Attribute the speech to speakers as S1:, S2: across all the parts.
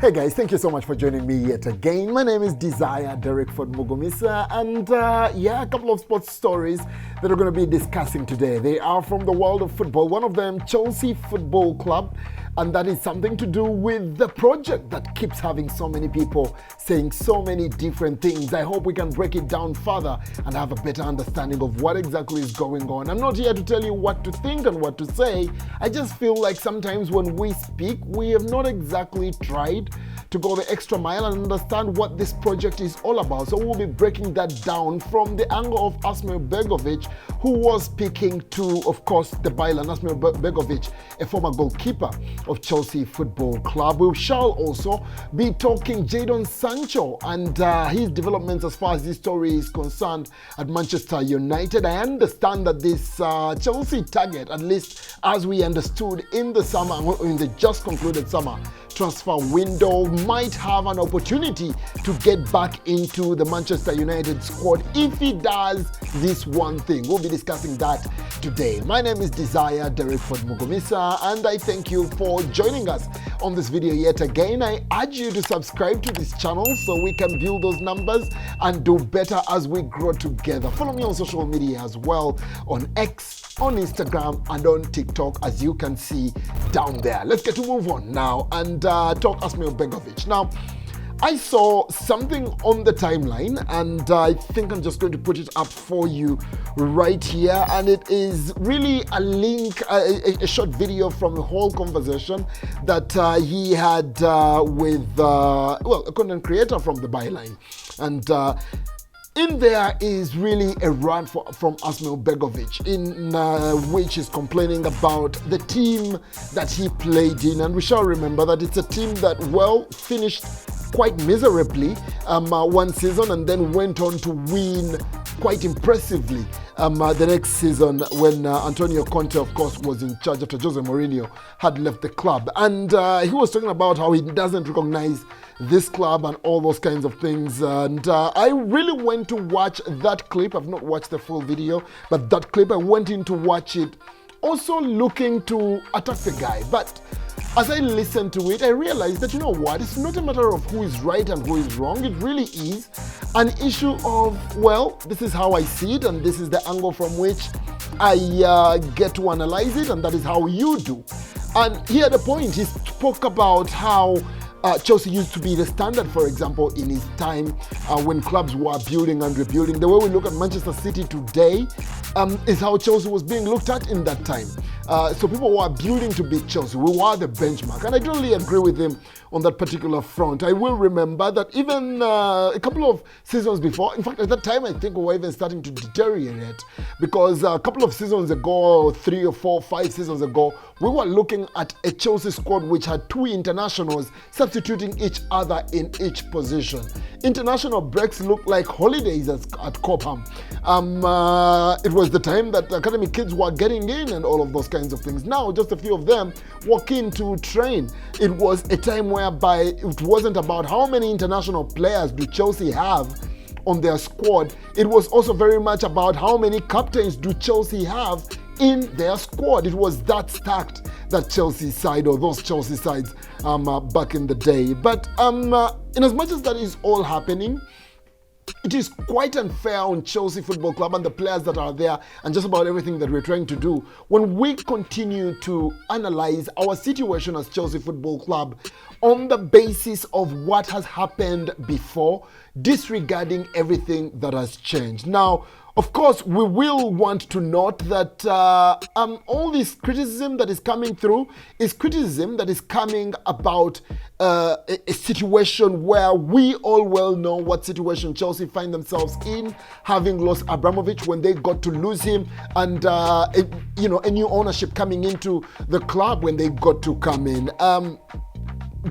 S1: Hey guys, thank you so much for joining me yet again. My name is Desire Derek Ford Mugumisa, and a couple of sports stories that we're going to be discussing today. They are from the world of football. One of them, Chelsea Football Club, and that is something to do with the project that keeps having so many people saying so many different things. I hope we can break it down further and have a better understanding of what exactly is going on. I'm not here to tell you what to think and what to say. I just feel like sometimes when we speak, we have not exactly tried to go the extra mile and understand what this project is all about. So we'll be breaking that down from the angle of Asmir Begovic, who was speaking to, of course, the byline. Asmir Begovic, a former goalkeeper of Chelsea Football Club. We shall also be talking Jadon Sancho and his developments as far as this story is concerned at Manchester United. I understand that this Chelsea target, at least as we understood in the summer, in the just concluded summer transfer window, might have an opportunity to get back into the Manchester United squad if he does this one thing. We'll be discussing that today. My name is Desire Derek Ford Mugumisa, and I thank you for joining us on this video yet again. I urge you to subscribe to this channel so we can build those numbers and do better as we grow together. Follow me on social media as well, on X, on Instagram, and on TikTok, as you can see down there. Let's get to move on now and talk Asmir Begovic. Now, I saw something on the timeline, and I think I'm just going to put it up for you right here. And it is really a link, a short video from a whole conversation that he had with, a content creator from the byline. And in there is really a rant from Asmir Begovic, in which he's complaining about the team that he played in. And we shall remember that it's a team that, finished quite miserably one season and then went on to win quite impressively the next season when Antonio Conte, of course, was in charge after Jose Mourinho had left the club. And he was talking about how he doesn't recognize this club and all those kinds of things. And I really went to watch that clip. I've not watched the full video, but that clip, I went in to watch it, also looking to attack the guy. But as I listened to it, I realized that, you know what, it's not a matter of who is right and who is wrong. It really is an issue of, this is how I see it, and this is the angle from which I get to analyze it, and that is how you do. And here the point, he spoke about how Chelsea used to be the standard, for example, in his time when clubs were building and rebuilding. The way we look at Manchester City today is how Chelsea was being looked at in that time. So people were building to beat Chelsea. We were the benchmark. And I totally agree with him on that particular front. I will remember that even a couple of seasons before, in fact, at that time, I think we were even starting to deteriorate, because a couple of seasons ago, 3 or 4, 5 seasons ago, we were looking at a Chelsea squad which had 2 internationals substituting each other in each position. International breaks looked like holidays at Cobham. It was the time that academy kids were getting in and all of those kinds of things. Now, just a few of them walk in to train. It was a time whereby it wasn't about how many international players do Chelsea have on their squad. It was also very much about how many captains do Chelsea have in their squad. It was that stacked, that Chelsea side, or those Chelsea sides back in the day. But in as much as that is all happening, it is quite unfair on Chelsea Football Club and the players that are there and just about everything that we're trying to do when we continue to analyze our situation as Chelsea Football Club on the basis of what has happened before, disregarding everything that has changed. Now, of course, we will want to note that all this criticism that is coming through is criticism that is coming about a situation where we all well know what situation Chelsea find themselves in, having lost Abramovich when they got to lose him, and a new ownership coming into the club when they got to come in.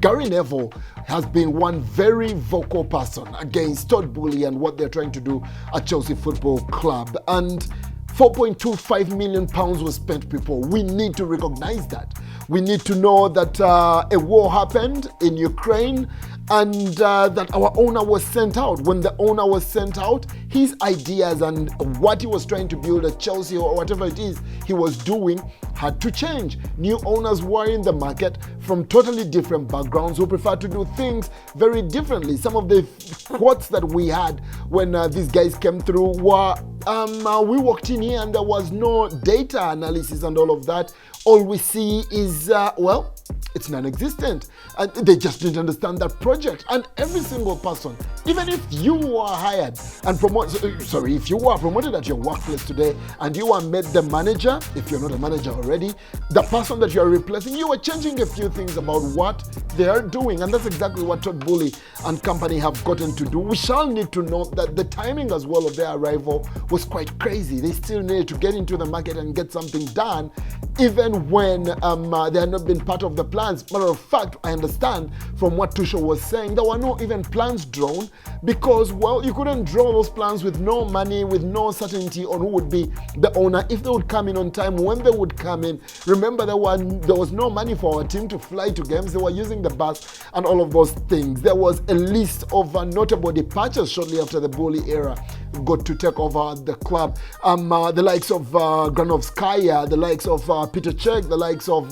S1: Gary Neville has been one very vocal person against Todd Boehly and what they're trying to do at Chelsea Football Club. And £4.25 million was spent, people. We need to recognize that. We need to know that a war happened in Ukraine and that our owner was sent out. When the owner was sent out, his ideas and what he was trying to build at Chelsea or whatever it is he was doing had to change. New owners were in the market from totally different backgrounds who prefer to do things very differently. Some of the quotes that we had when these guys came through were, we walked in here and there was no data analysis and all of that. All we see is, well, it's non-existent. And they just didn't understand that project. And every single person, even if you are hired and if you are promoted at your workplace today and you are made the manager, if you're not a manager already, the person that you're replacing, you are changing a few things about what they are doing. And that's exactly what Todd Boehly and company have gotten to do. We shall need to note that the timing as well of their arrival was quite crazy. They still needed to get into the market and get something done, even when they had not been part of the plans. Matter of fact, I understand from what Tuchel was saying, there were no even plans drawn because, well, you couldn't draw those plans with no money, with no certainty on who would be the owner, if they would come in on time, when they would come in. Remember, there was no money for our team to fly to games. They were using the bus and all of those things. There was a list of notable departures shortly after the Boehly era got to take over the club. The likes of Granovskaya, the likes of Peter Cech, the likes of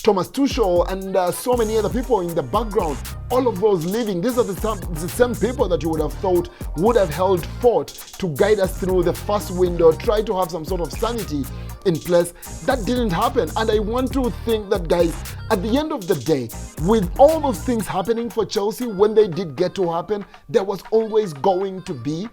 S1: Thomas Tuchel, and so many other people in the background. All of those leaving. These are the same people that you would have thought would have held fort to guide us through the first window, try to have some sort of sanity in place. That didn't happen. And I want to think that, guys, at the end of the day, with all those things happening for Chelsea, when they did get to happen, there was always going to be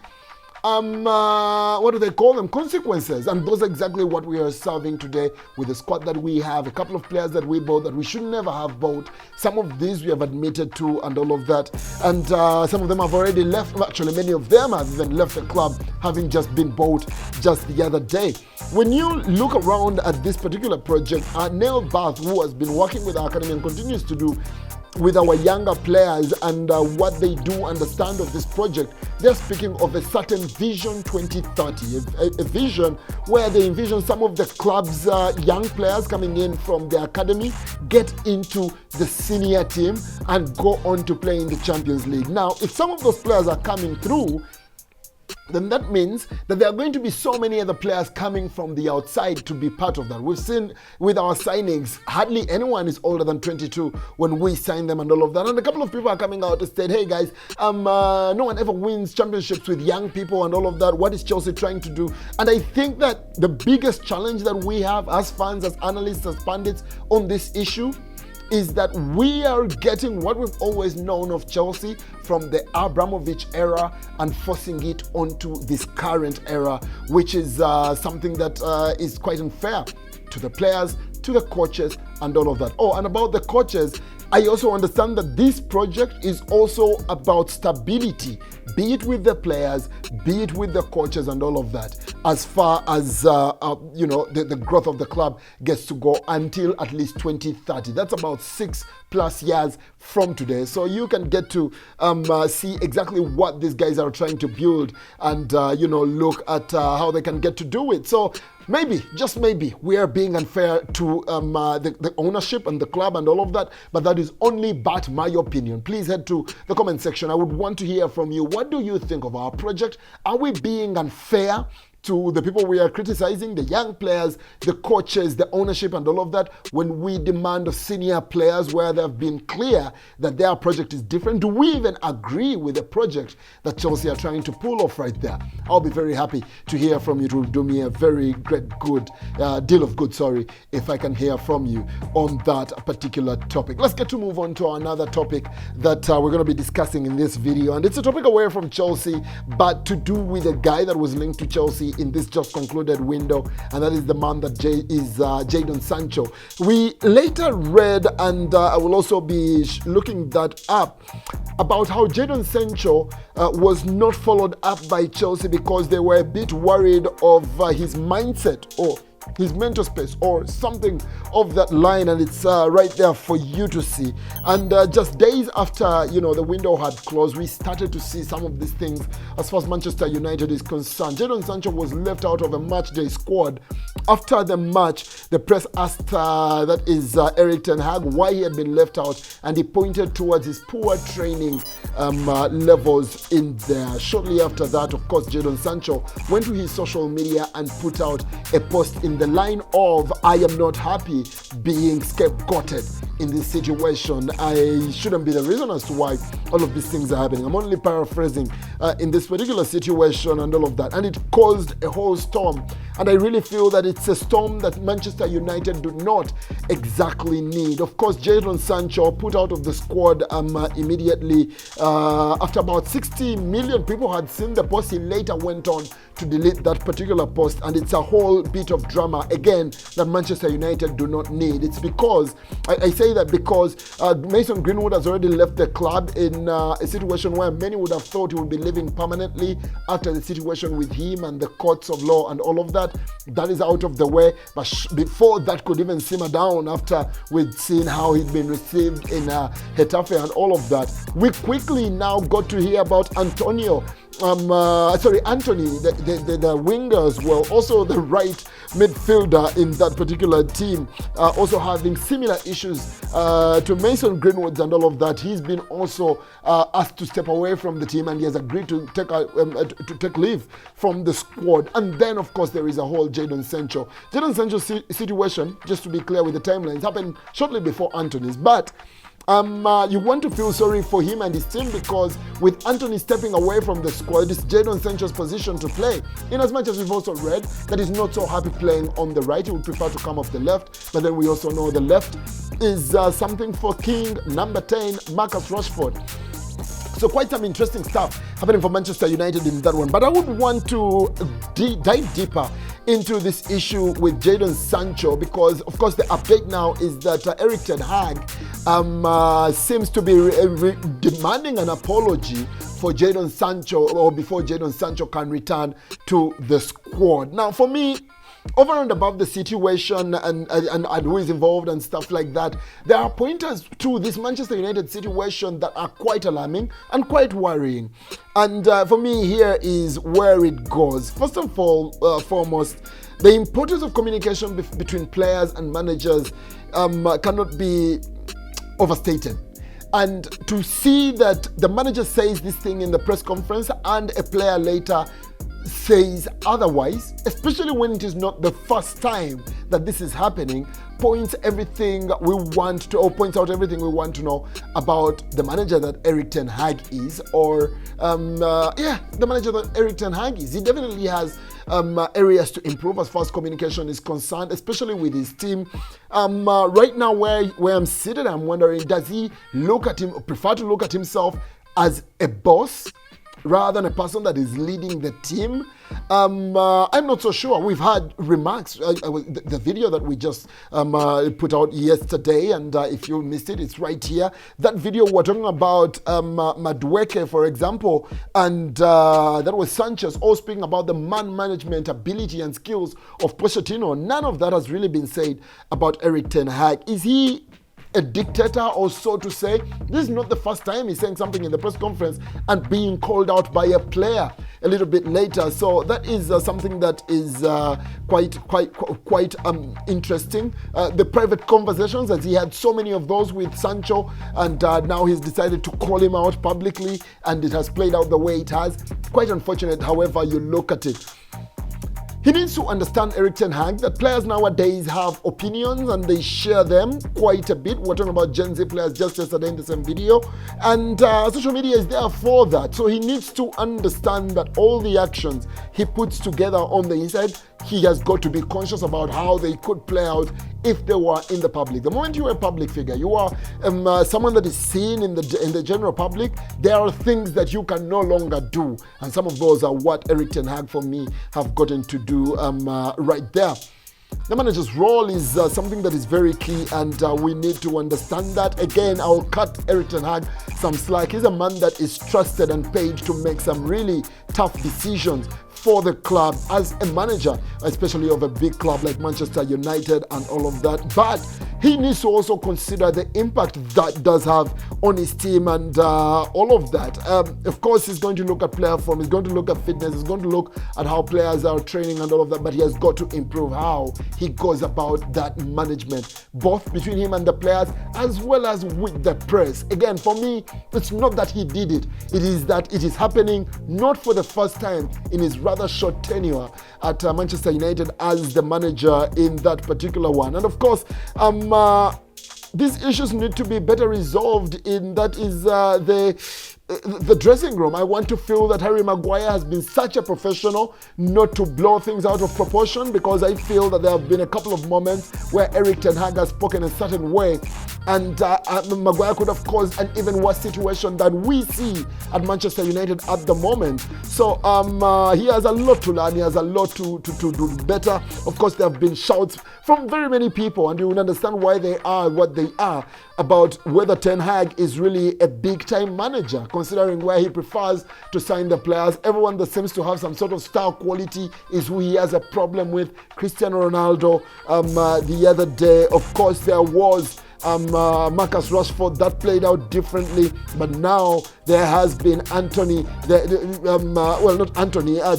S1: what do they call them? Consequences. And those are exactly what we are serving today with the squad that we have, a couple of players that we bought that we should never have bought. Some of these we have admitted to and all of that. And some of them have already left. Actually, many of them have even left the club, having just been bought just the other day. When you look around at this particular project, Neil Bath, who has been working with our academy and continues to do with our younger players and what they do understand of this project, they're speaking of a certain Vision 2030, a vision where they envision some of the club's young players coming in from the academy, get into the senior team and go on to play in the Champions League. Now, if some of those players are coming through, then that means that there are going to be so many other players coming from the outside to be part of that. We've seen with our signings, hardly anyone is older than 22 when we sign them and all of that. And a couple of people are coming out to say, hey guys, no one ever wins championships with young people and all of that. What is Chelsea trying to do? And I think that the biggest challenge that we have as fans, as analysts, as pundits on this issue is that we are getting what we've always known of Chelsea from the Abramovich era and forcing it onto this current era, which is something that is quite unfair to the players, to the coaches, and all of that. Oh, and about the coaches, I also understand that this project is also about stability, be it with the players, be it with the coaches and all of that, as far as the growth of the club gets to go until at least 2030. That's about 6+ years from today. So you can get to see exactly what these guys are trying to build and, look at how they can get to do it. So maybe, just maybe, we are being unfair to the ownership and the club and all of that, but that is only but my opinion. Please head to the comment section. I would want to hear from you. What do you think of our project? Are we being unfair to the people we are criticizing, the young players, the coaches, the ownership and all of that, when we demand of senior players where they've been clear that their project is different? Do we even agree with the project that Chelsea are trying to pull off right there? I'll be very happy to hear from you. It will do me a very deal of good, if I can hear from you on that particular topic. Let's get to move on to another topic that we're going to be discussing in this video, and it's a topic away from Chelsea, but to do with a guy that was linked to Chelsea in this just concluded window, and that is the man that is Jadon Sancho. We later read, and I will also be looking that up, about how Jadon Sancho was not followed up by Chelsea because they were a bit worried of his mindset or his mental space or something of that line, and it's right there for you to see. And just days after, the window had closed, we started to see some of these things as far as Manchester United is concerned. Jadon Sancho was left out of a match day squad. After the match, the press asked, that is Erik ten Hag, why he had been left out, and he pointed towards his poor training levels in there. Shortly after that, of course, Jadon Sancho went to his social media and put out a post in the line of, I am not happy being scapegoated in this situation. I shouldn't be the reason as to why all of these things are happening. I'm only paraphrasing in this particular situation and all of that. And it caused a whole storm. And I really feel that it's a storm that Manchester United do not exactly need. Of course, Jadon Sancho put out of the squad immediately after about 60 million people had seen the post. He later went on to delete that particular post, and it's a whole bit of drama again that Manchester United do not need. It's because I say that because Mason Greenwood has already left the club in a situation where many would have thought he would be living permanently after the situation with him and the courts of law and all of that. That is out of the way, but before that could even simmer down, after we'd seen how he'd been received in Getafe and all of that, we quickly now got to hear about Anthony, the wingers, well, also the right midfielder in that particular team, also having similar issues to Mason Greenwood and all of that. He's been also asked to step away from the team, and he has agreed to take leave from the squad. And then, of course, there is a whole Jadon Sancho. Jadon Sancho's situation, just to be clear with the timelines, happened shortly before Anthony's, but you want to feel sorry for him and his team, because with Anthony stepping away from the squad, it's Jadon Sancho's position to play. In as much as we've also read that he's not so happy playing on the right, he would prefer to come off the left. But then we also know the left is something for King number 10, Marcus Rashford. So quite some interesting stuff happening for Manchester United in that one. But I would want to dive deeper into this issue with Jadon Sancho, because of course the update now is that Erik ten Hag seems to be demanding an apology for Jadon Sancho, or before Jadon Sancho can return to the squad. Now, for me, over and above the situation and who is involved and stuff like that, there are pointers to this Manchester United situation that are quite alarming and quite worrying. And for me, here is where it goes. First and foremost, the importance of communication between players and managers cannot be overstated. And to see that the manager says this thing in the press conference and a player later says otherwise, especially when it is not the first time that this is happening, points out everything we want to know about the manager that Erik ten Hag is, or the manager that Erik ten Hag is. He definitely has areas to improve as far as communication is concerned, especially with his team. Right now, where I'm seated, I'm wondering, does he prefer to look at himself as a boss rather than a person that is leading the team? I'm not so sure. We've had remarks. The video that we just put out yesterday, and if you missed it, it's right here. That video, we're talking about Madueke, for example, and that was Sanchez, all speaking about the man management ability and skills of Pochettino. None of that has really been said about Erik ten Hag. Is he a dictator, or so to say? This is not the first time he's saying something in the press conference and being called out by a player a little bit later. So that is something that is quite interesting. The private conversations, as he had so many of those with Sancho, and now he's decided to call him out publicly, and it has played out the way it has. Quite unfortunate, however you look at it. He needs to understand, Erik ten Hag, that players nowadays have opinions and they share them quite a bit. We're talking about Gen Z players just yesterday in the same video. And social media is there for that. So he needs to understand that all the actions he puts together on the inside, he has got to be conscious about how they could play out if they were in the public. The moment you are a public figure, you are someone that is seen in the general public, there are things that you can no longer do. And some of those are what Erik ten Hag, for me, have gotten to do right there. The manager's role is something that is very key, and we need to understand that. Again, I'll cut Erik ten Hag some slack. He's a man that is trusted and paid to make some really tough decisions for the club as a manager, especially of a big club like Manchester United and all of that. But he needs to also consider the impact that does have on his team and all of that. Of course, he's going to look at player form, he's going to look at fitness, he's going to look at how players are training and all of that, but he has got to improve how he goes about that management, both between him and the players as well as with the press. Again, for me, it's not that he did it, it is that it is happening not for the first time in his rather short tenure at Manchester United as the manager in that particular one. And of course, these issues need to be better resolved in that is the dressing room. I want to feel that Harry Maguire has been such a professional not to blow things out of proportion, because I feel that there have been a couple of moments where Eric Ten Hag has spoken a certain way and Maguire could have caused an even worse situation than we see at Manchester United at the moment. So he has a lot to learn, he has a lot to do better. Of course, there have been shouts from very many people, and you will understand why they are what they are, about whether Ten Hag is really a big-time manager, considering where he prefers to sign the players. Everyone that seems to have some sort of star quality is who he has a problem with. Cristiano Ronaldo, the other day, of course, there was Marcus Rashford, that played out differently, but now there has been Anthony,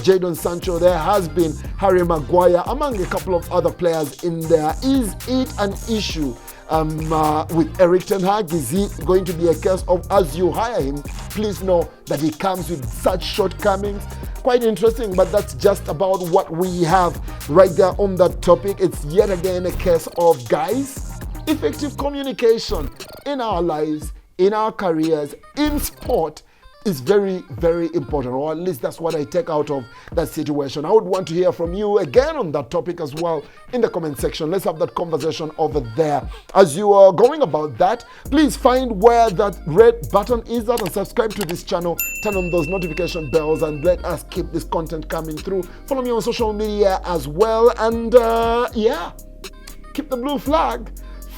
S1: Jadon Sancho, there has been Harry Maguire, among a couple of other players in there. Is it an issue with Eric Ten Hag? Is he going to be a case of, as you hire him, please know that he comes with such shortcomings? Quite interesting, but that's just about what we have right there on that topic. It's yet again a case of, guys, effective communication in our lives, in our careers, in sport is very, very important, or at least that's what I take out of that situation. I would want to hear from you again on that topic as well in the comment section. Let's have that conversation over there. As you are going about that, please find where that red button is at and subscribe to this channel. Turn on those notification bells and let us keep this content coming through. Follow me on social media as well, and yeah, keep the blue flag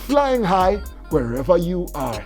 S1: flying high wherever you are.